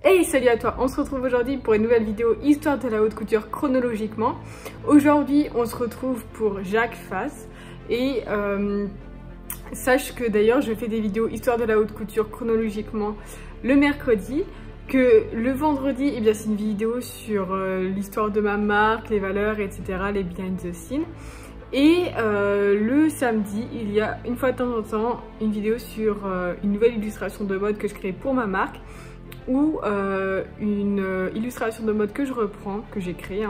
Hey, salut à toi, on se retrouve aujourd'hui pour une nouvelle vidéo Histoire de la haute couture chronologiquement. Aujourd'hui, on se retrouve pour Jacques Fass et sache que d'ailleurs, je fais des vidéos Histoire de la haute couture chronologiquement le mercredi, que le vendredi, eh bien, c'est une vidéo sur l'histoire de ma marque, les valeurs, etc., les behind the scenes. Et le samedi, il y a une fois de temps en temps une vidéo sur une nouvelle illustration de mode que je crée pour ma marque, ou une illustration de mode que je reprends, que j'ai créée,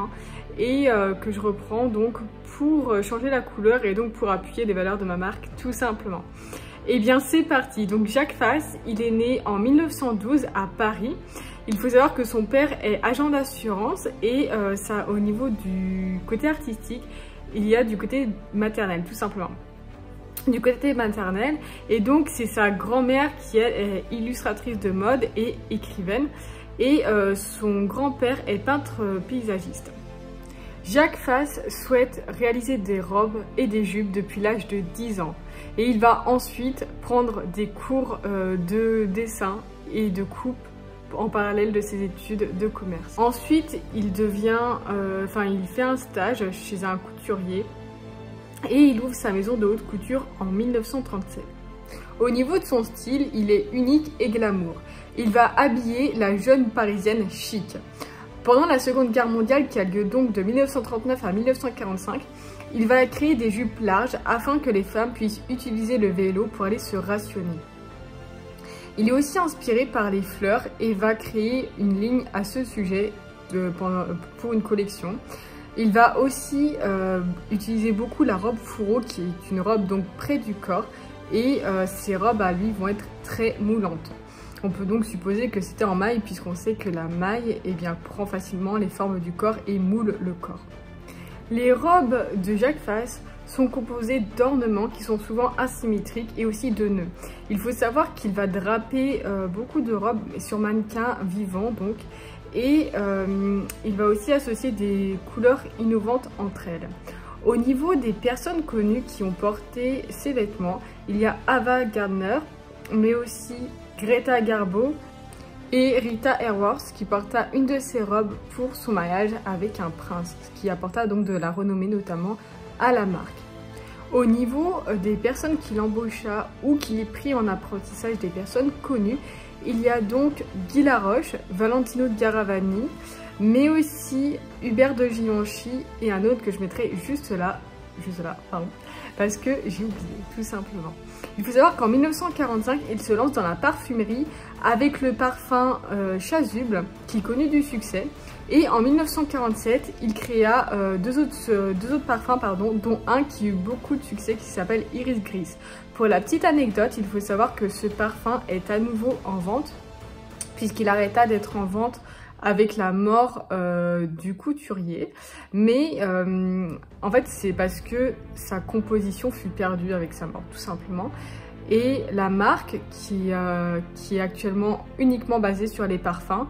et que je reprends donc pour changer la couleur et donc pour appuyer les valeurs de ma marque tout simplement. Et bien c'est parti. Donc Jacques Fass, il est né en 1912 à Paris. Il faut savoir que son père est agent d'assurance et ça, au niveau du côté artistique, il y a du côté maternel tout simplement. Du côté maternel, et donc c'est sa grand-mère qui est illustratrice de mode et écrivaine, et son grand-père est peintre paysagiste. Jacques Fass souhaite réaliser des robes et des jupes depuis l'âge de 10 ans et il va ensuite prendre des cours de dessin et de coupe en parallèle de ses études de commerce. Ensuite il fait un stage chez un couturier et il ouvre sa maison de haute couture en 1937. Au niveau de son style, il est unique et glamour. Il va habiller la jeune parisienne chic. Pendant la Seconde Guerre mondiale, qui a lieu donc de 1939 à 1945, il va créer des jupes larges afin que les femmes puissent utiliser le vélo pour aller se rationner. Il est aussi inspiré par les fleurs et va créer une ligne à ce sujet pour une collection. Il va aussi utiliser beaucoup la robe fourreau, qui est une robe donc près du corps, et ces robes à lui vont être très moulantes. On peut donc supposer que c'était en maille, puisqu'on sait que la maille prend facilement les formes du corps et moule le corps. Les robes de Jacques Fass sont composées d'ornements qui sont souvent asymétriques et aussi de nœuds. Il faut savoir qu'il va draper beaucoup de robes sur mannequins vivants donc, et il va aussi associer des couleurs innovantes entre elles. Au niveau des personnes connues qui ont porté ces vêtements, il y a Ava Gardner, mais aussi Greta Garbo et Rita Hayworth qui porta une de ses robes pour son mariage avec un prince, ce qui apporta donc de la renommée notamment à la marque. Au niveau des personnes qu'il embaucha ou qui prit en apprentissage des personnes connues, il y a donc Guy Laroche, Valentino Garavani, mais aussi Hubert de Givenchy et un autre que je mettrai juste là, pardon, parce que j'ai oublié, tout simplement. Il faut savoir qu'en 1945, il se lance dans la parfumerie avec le parfum Chasuble, qui connut du succès. Et en 1947, il créa deux autres parfums, dont un qui eut beaucoup de succès, qui s'appelle Iris Gris. Pour la petite anecdote, il faut savoir que ce parfum est à nouveau en vente, puisqu'il arrêta d'être en vente avec la mort du couturier. Mais en fait, c'est parce que sa composition fut perdue avec sa mort, tout simplement. Et la marque, qui est actuellement uniquement basée sur les parfums,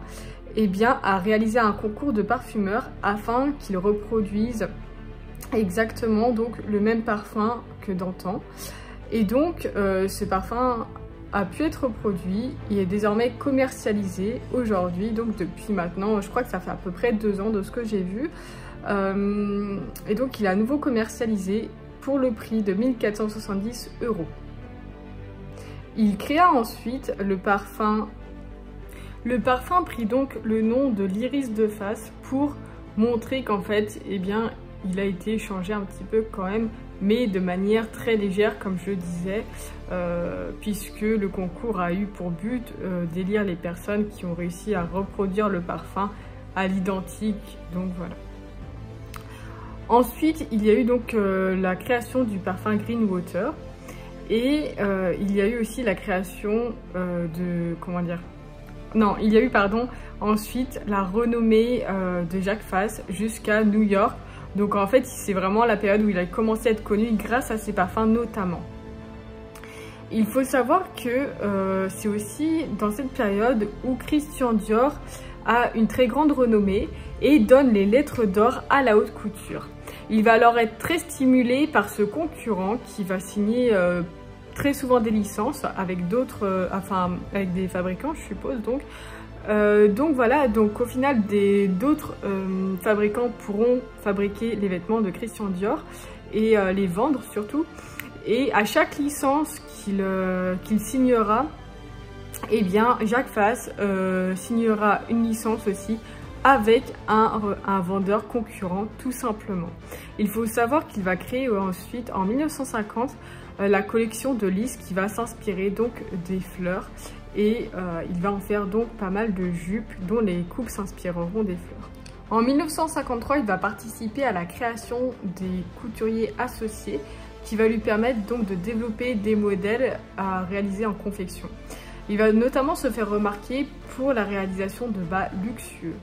a réalisé un concours de parfumeurs afin qu'ils reproduisent exactement donc le même parfum que d'antan. Et donc ce parfum a pu être produit, il est désormais commercialisé aujourd'hui, donc depuis maintenant, je crois que ça fait à peu près 2 ans de ce que j'ai vu. Et donc il est à nouveau commercialisé pour le prix de 1470 €. Il créa ensuite le parfum. Le parfum prit donc le nom de l'Iris de Fass pour montrer qu'en fait, il a été changé un petit peu quand même, mais de manière très légère, comme je disais, puisque le concours a eu pour but d'élire les personnes qui ont réussi à reproduire le parfum à l'identique, donc voilà. Ensuite, il y a eu donc la création du parfum Green Water, et il y a eu aussi la création ensuite la renommée de Jacques Fass jusqu'à New York. Donc en fait, c'est vraiment la période où il a commencé à être connu grâce à ses parfums notamment. Il faut savoir que c'est aussi dans cette période où Christian Dior a une très grande renommée et donne les lettres d'or à la haute couture. Il va alors être très stimulé par ce concurrent qui va signer très souvent des licences avec d'autres, avec des fabricants, je suppose donc, Donc voilà, donc au final d'autres fabricants pourront fabriquer les vêtements de Christian Dior et les vendre surtout. Et à chaque licence qu'il signera, eh bien Jacques Fass signera une licence aussi avec un vendeur concurrent tout simplement. Il faut savoir qu'il va créer ensuite en 1950 la collection de Lys qui va s'inspirer donc des fleurs et il va en faire donc pas mal de jupes dont les coupes s'inspireront des fleurs. En 1953, il va participer à la création des couturiers associés qui va lui permettre donc de développer des modèles à réaliser en confection. Il va notamment se faire remarquer pour la réalisation de bas luxueux.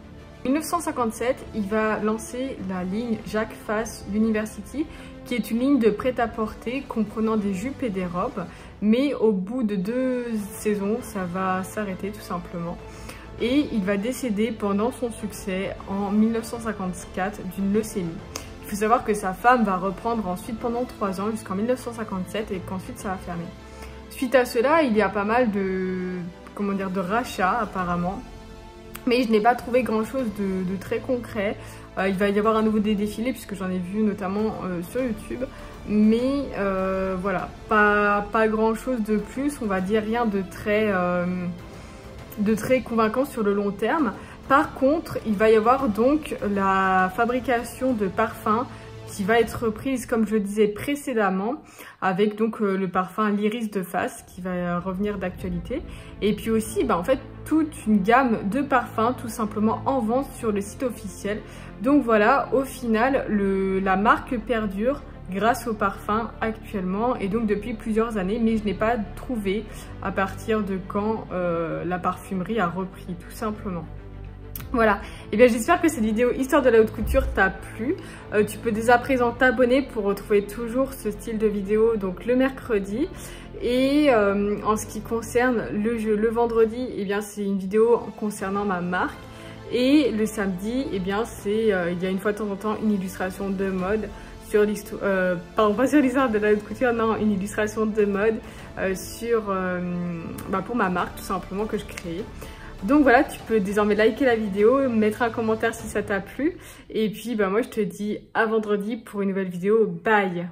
En 1957, il va lancer la ligne Jacques Fass University, qui est une ligne de prêt-à-porter comprenant des jupes et des robes, mais au bout de 2 saisons, ça va s'arrêter tout simplement. Et il va décéder pendant son succès en 1954 d'une leucémie. Il faut savoir que sa femme va reprendre ensuite pendant 3 ans jusqu'en 1957 et qu'ensuite ça va fermer. Suite à cela, il y a pas mal de rachats apparemment. Mais je n'ai pas trouvé grand chose de très concret. Il va y avoir un nouveau défilé puisque j'en ai vu notamment sur YouTube. Mais voilà, pas grand chose de plus, on va dire rien de très convaincant sur le long terme. Par contre, il va y avoir donc la fabrication de parfums qui va être reprise comme je le disais précédemment avec donc le parfum l'Iris de Fass qui va revenir d'actualité et puis aussi en fait toute une gamme de parfums tout simplement en vente sur le site officiel. Donc voilà, au final la marque perdure grâce aux parfums actuellement et donc depuis plusieurs années, mais je n'ai pas trouvé à partir de quand la parfumerie a repris tout simplement. Voilà, et bien j'espère que cette vidéo Histoire de la haute couture t'a plu. Tu peux dès à présent t'abonner pour retrouver toujours ce style de vidéo donc le mercredi. Et en ce qui concerne le vendredi, et bien c'est une vidéo concernant ma marque. Et le samedi, et bien c'est il y a une fois de temps en temps une illustration de mode sur l'histoire, pardon pas sur l'histoire de la haute couture, non, une illustration de mode pour ma marque tout simplement que je crée. Donc voilà, tu peux désormais liker la vidéo, mettre un commentaire si ça t'a plu. Et puis moi je te dis à vendredi pour une nouvelle vidéo. Bye!